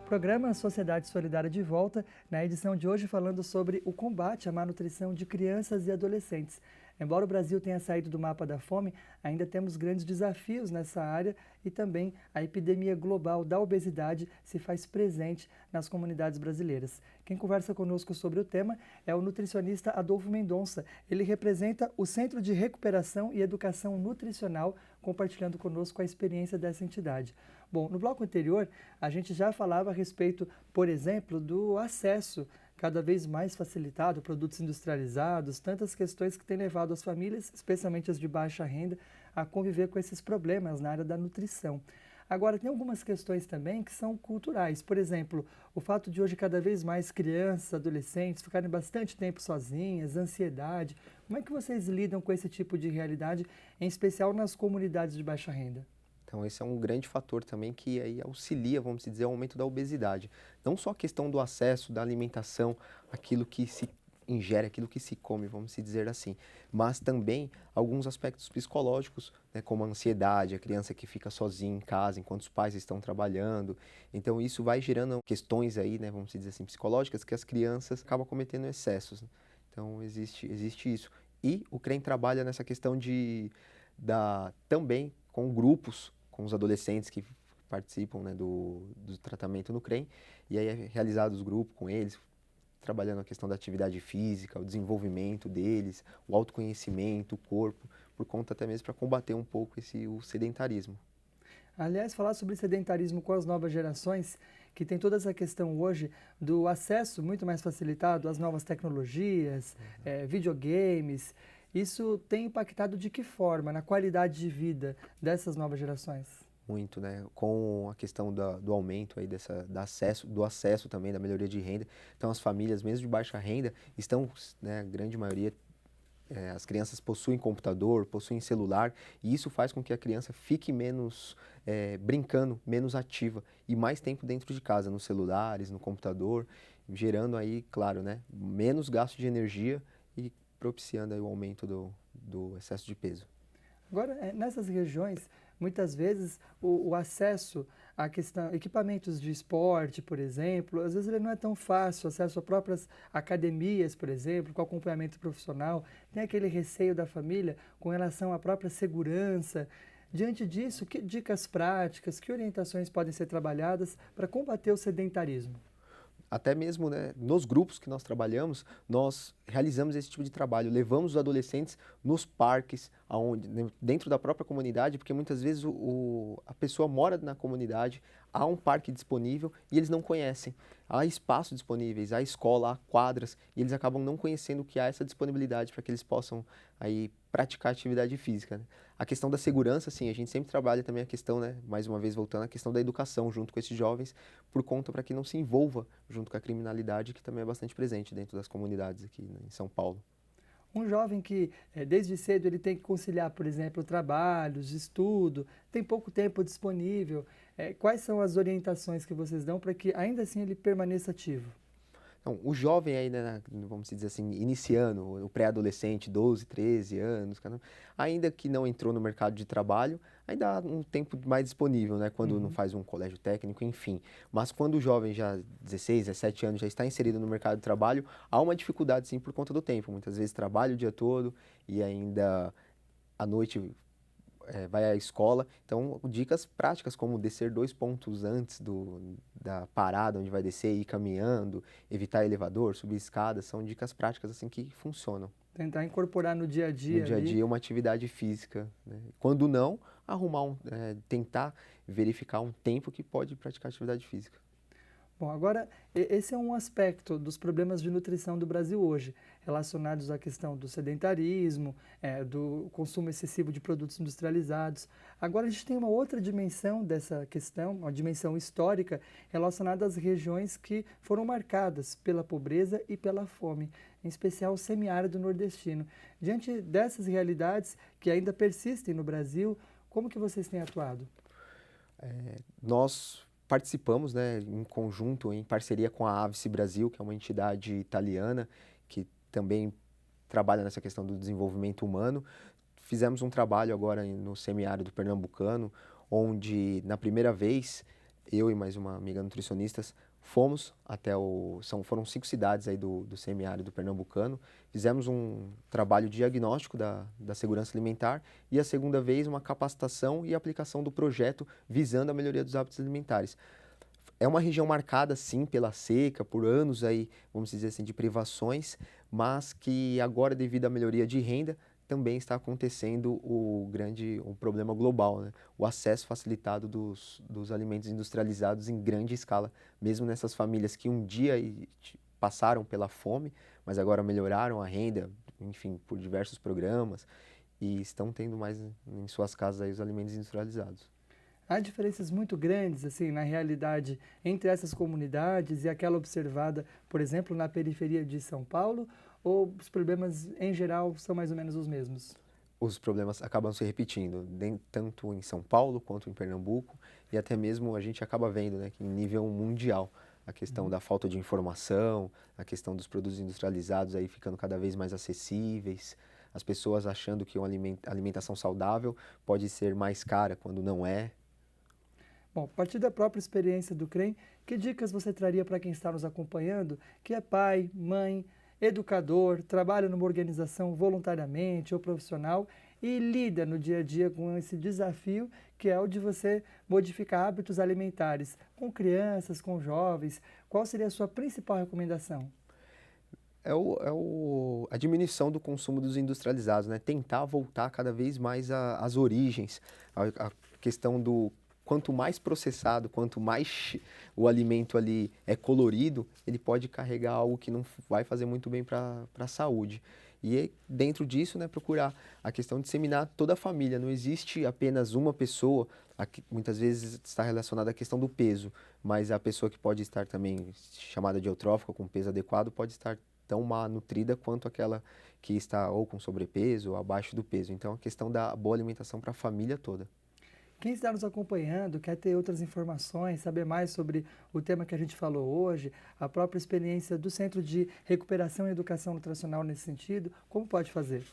Programa Sociedade Solidária de volta, na edição de hoje falando sobre o combate à malnutrição de crianças e adolescentes. Embora o Brasil tenha saído do mapa da fome, ainda temos grandes desafios nessa área e também a epidemia global da obesidade se faz presente nas comunidades brasileiras. Quem conversa conosco sobre o tema é o nutricionista Adolfo Mendonça. Ele representa o Centro de Recuperação e Educação Nutricional, compartilhando conosco a experiência dessa entidade. Bom, no bloco anterior, a gente já falava a respeito, por exemplo, do acesso cada vez mais facilitado a produtos industrializados, tantas questões que têm levado as famílias, especialmente as de baixa renda, a conviver com esses problemas na área da nutrição. Agora, tem algumas questões também que são culturais. Por exemplo, o fato de hoje cada vez mais crianças, adolescentes ficarem bastante tempo sozinhas, ansiedade. Como é que vocês lidam com esse tipo de realidade, em especial nas comunidades de baixa renda? Então, esse é um grande fator também que aí auxilia, vamos dizer, o aumento da obesidade. Não só a questão do acesso, da alimentação, aquilo que se ingere, aquilo que se come, vamos dizer assim, mas também alguns aspectos psicológicos, né, como a ansiedade, a criança que fica sozinha em casa enquanto os pais estão trabalhando. Então, isso vai gerando questões aí, né, vamos dizer assim, psicológicas, que as crianças acabam cometendo excessos, né? Então, existe isso. E o CREM trabalha nessa questão também com grupos, com os adolescentes que participam, né, do tratamento no CREM, e aí é realizado os grupos com eles, trabalhando a questão da atividade física, o desenvolvimento deles, o autoconhecimento, o corpo, por conta até mesmo para combater um pouco o sedentarismo. Aliás, falar sobre sedentarismo com as novas gerações, que tem toda essa questão hoje do acesso muito mais facilitado às novas tecnologias, videogames, isso tem impactado de que forma na qualidade de vida dessas novas gerações? Muito, né? Com a questão do aumento aí do acesso também, da melhoria de renda. Então, as famílias, mesmo de baixa renda, estão, né, a grande maioria, as crianças possuem computador, possuem celular, e isso faz com que a criança fique menos brincando, menos ativa, e mais tempo dentro de casa, nos celulares, no computador, gerando aí, claro, né, menos gasto de energia e propiciando aí o aumento do excesso de peso. Agora, nessas regiões, muitas vezes o acesso a questão, equipamentos de esporte, por exemplo, às vezes ele não é tão fácil, acesso a próprias academias, por exemplo, com acompanhamento profissional, tem aquele receio da família com relação à própria segurança. Diante disso, que dicas práticas, que orientações podem ser trabalhadas para combater o sedentarismo? Até mesmo, né, nos grupos que nós trabalhamos, nós realizamos esse tipo de trabalho, levamos os adolescentes nos parques, dentro da própria comunidade, porque muitas vezes a pessoa mora na comunidade, há um parque disponível e eles não conhecem. Há espaços disponíveis, há escola, há quadras, e eles acabam não conhecendo que há essa disponibilidade para que eles possam aí praticar atividade física, né? A questão da segurança, sim, a gente sempre trabalha também a questão, né, mais uma vez voltando à questão da educação junto com esses jovens, por conta para que não se envolva junto com a criminalidade, que também é bastante presente dentro das comunidades aqui, né, em São Paulo. Um jovem que, desde cedo, ele tem que conciliar, por exemplo, trabalhos, estudo, tem pouco tempo disponível. Quais são as orientações que vocês dão para que, ainda assim, ele permaneça ativo? Então, o jovem ainda, vamos dizer assim, iniciando, o pré-adolescente, 12, 13 anos, ainda que não entrou no mercado de trabalho, ainda há um tempo mais disponível, né? Quando não Uhum. faz um colégio técnico, enfim. Mas quando o jovem já 16, 17 anos já está inserido no mercado de trabalho, há uma dificuldade sim por conta do tempo. Muitas vezes trabalha o dia todo e ainda à noite vai à escola. Então, dicas práticas como descer 2 pontos antes da parada onde vai descer e ir caminhando, evitar elevador, subir escadas, são dicas práticas assim que funcionam. Tentar incorporar no dia a No dia dia a ali. dia, uma atividade física, né? Quando não, tentar verificar um tempo que pode praticar atividade física. Bom, agora, esse é um aspecto dos problemas de nutrição do Brasil hoje, relacionados à questão do sedentarismo, do consumo excessivo de produtos industrializados. Agora, a gente tem uma outra dimensão dessa questão, uma dimensão histórica, relacionada às regiões que foram marcadas pela pobreza e pela fome, em especial o semiárido nordestino. Diante dessas realidades que ainda persistem no Brasil, como que vocês têm atuado? Nós participamos, né, em conjunto, em parceria com a Avice Brasil, que é uma entidade italiana que também trabalha nessa questão do desenvolvimento humano. Fizemos um trabalho agora no semiárido pernambucano, onde na primeira vez eu e mais uma amiga nutricionistas, fomos até foram 5 cidades aí do semiárido pernambucano, fizemos um trabalho diagnóstico da segurança alimentar e a segunda vez uma capacitação e aplicação do projeto visando a melhoria dos hábitos alimentares. É uma região marcada, sim, pela seca, por anos aí, vamos dizer assim, de privações, mas que agora, devido à melhoria de renda, também está acontecendo um problema global, né? O acesso facilitado dos alimentos industrializados em grande escala, mesmo nessas famílias que um dia passaram pela fome, mas agora melhoraram a renda, enfim, por diversos programas, e estão tendo mais em suas casas aí os alimentos industrializados. Há diferenças muito grandes, assim, na realidade, entre essas comunidades e aquela observada, por exemplo, na periferia de São Paulo, ou os problemas, em geral, são mais ou menos os mesmos? Os problemas acabam se repetindo, tanto em São Paulo quanto em Pernambuco, e até mesmo a gente acaba vendo, né, que em nível mundial, a questão da falta de informação, a questão dos produtos industrializados aí ficando cada vez mais acessíveis, as pessoas achando que uma alimentação saudável pode ser mais cara quando não é. Bom, a partir da própria experiência do CREM, que dicas você traria para quem está nos acompanhando, que é pai, mãe, educador, trabalha numa organização voluntariamente ou profissional e lida no dia a dia com esse desafio que é o de você modificar hábitos alimentares com crianças, com jovens? Qual seria a sua principal recomendação? A diminuição do consumo dos industrializados, né? Tentar voltar cada vez mais às origens, a questão do quanto mais processado, quanto mais o alimento ali é colorido, ele pode carregar algo que não vai fazer muito bem para a saúde. E dentro disso, né, procurar a questão de disseminar toda a família. Não existe apenas uma pessoa, muitas vezes está relacionada à questão do peso, mas a pessoa que pode estar também chamada de eutrófica, com peso adequado, pode estar tão má nutrida quanto aquela que está ou com sobrepeso ou abaixo do peso. Então, a questão da boa alimentação para a família toda. Quem está nos acompanhando, quer ter outras informações, saber mais sobre o tema que a gente falou hoje, a própria experiência do Centro de Recuperação e Educação Nutricional nesse sentido, como pode fazer?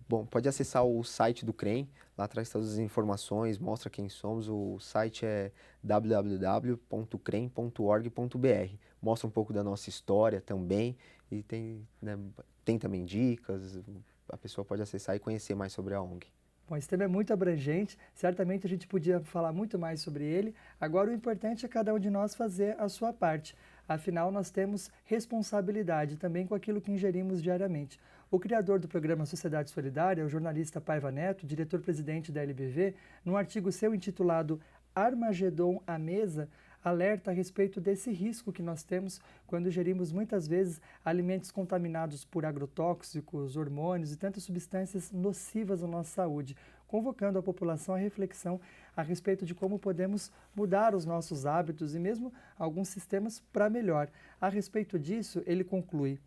Bom, pode acessar o site do CREM, lá traz todas as informações, mostra quem somos. O site é www.crem.org.br. Mostra um pouco da nossa história também e tem, né, tem também dicas, a pessoa pode acessar e conhecer mais sobre a ONG. Bom, esse tema é muito abrangente, certamente a gente podia falar muito mais sobre ele. Agora, o importante é cada um de nós fazer a sua parte. Afinal, nós temos responsabilidade também com aquilo que ingerimos diariamente. O criador do programa Sociedade Solidária, o jornalista Paiva Neto, diretor-presidente da LBV, num artigo seu intitulado Armagedon à Mesa, alerta a respeito desse risco que nós temos quando ingerimos muitas vezes alimentos contaminados por agrotóxicos, hormônios e tantas substâncias nocivas à nossa saúde, convocando a população à reflexão a respeito de como podemos mudar os nossos hábitos e mesmo alguns sistemas para melhor. A respeito disso, ele conclui: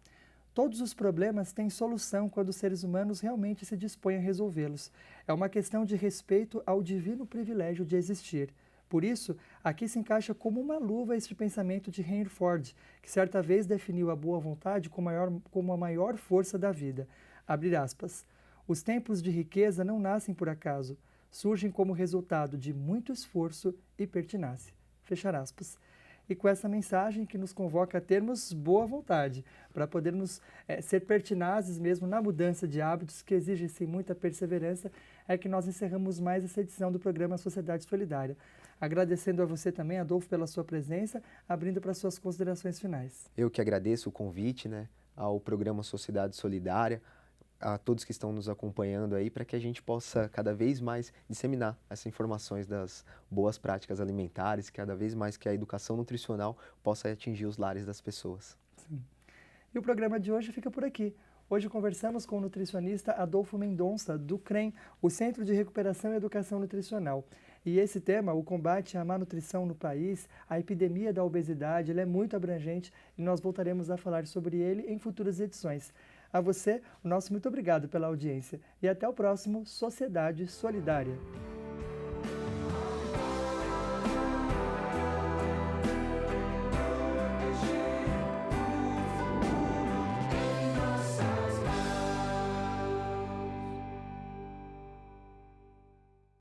todos os problemas têm solução quando os seres humanos realmente se dispõem a resolvê-los. É uma questão de respeito ao divino privilégio de existir. Por isso, aqui se encaixa como uma luva este pensamento de Henry Ford, que certa vez definiu a boa vontade como a maior força da vida. Abre aspas. Os tempos de riqueza não nascem por acaso, surgem como resultado de muito esforço e pertinácia. Fechar aspas. E com essa mensagem que nos convoca a termos boa vontade, para podermos ser pertinazes mesmo na mudança de hábitos, que exige-se muita perseverança, é que nós encerramos mais essa edição do programa Sociedade Solidária. Agradecendo a você também, Adolfo, pela sua presença, abrindo para suas considerações finais. Eu que agradeço o convite, né, ao programa Sociedade Solidária, a todos que estão nos acompanhando aí, para que a gente possa cada vez mais disseminar essas informações das boas práticas alimentares, cada vez mais que a educação nutricional possa atingir os lares das pessoas. Sim. E o programa de hoje fica por aqui. Hoje conversamos com o nutricionista Adolfo Mendonça, do CREM, o Centro de Recuperação e Educação Nutricional. E esse tema, o combate à má nutrição no país, a epidemia da obesidade, ele é muito abrangente e nós voltaremos a falar sobre ele em futuras edições. A você, o nosso muito obrigado pela audiência e até o próximo Sociedade Solidária.